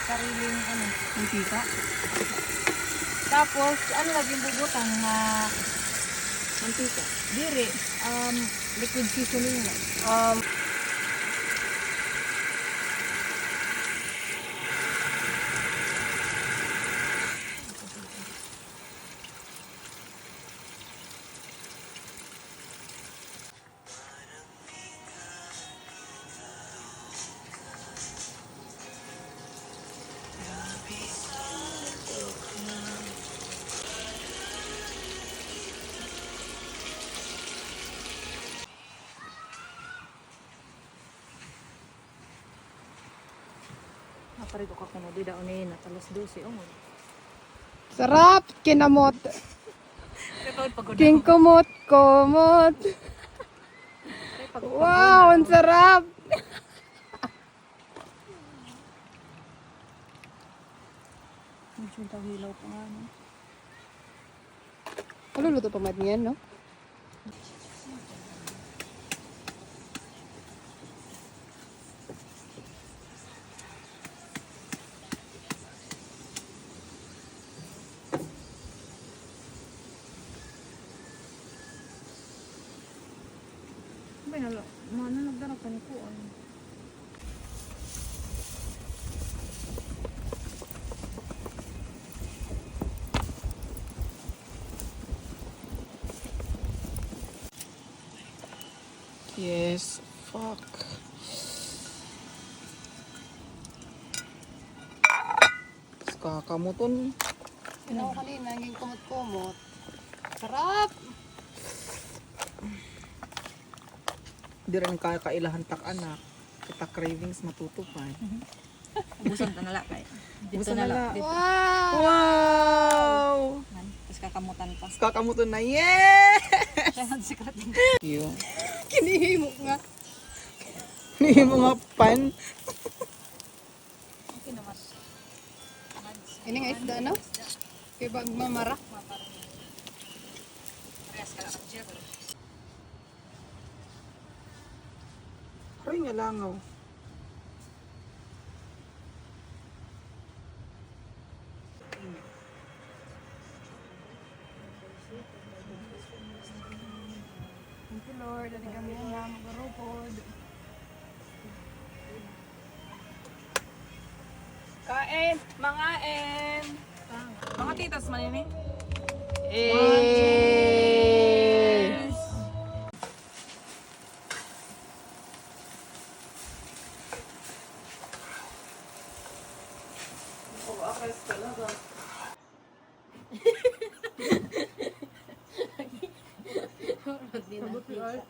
sariling ano, Mantika. tapos ano lagi bubutang nga Mantika. diri liquid seasoning na. Naparito ka kuno di daw ni natalas 12 oh. Sarap! Kinamot! Repod pagod. King kumot! Kumot! Wow! Ang sarap! Medyo hilaw pa nga no. Maluluto pa man yan, no? May nalo, mana nagdara ka ni kuan. Yes. Fuck. Kakamuton. Ano kanina naging kumot-kumot. Sarap. Di rin kakailahan tak anak. Kita cravings matutupad. Ubusan ta nala kay. Ubusan nala. Dito. Wow! Tapos kakamutan pa. Kakamuton na. Yeah! Siya ang sikat. Yung Kinihimok nga. Hindi mo nga pan. Okay naman. Ini nga isda, no? Kaya bag mamara. Press ka lang ang jet. Ring nga langaw. Thank you Lord. Dati kami nga magarupod. Kain! Mangain! Mga titas man ini. Oh, akres talaga. Sabot ni Art.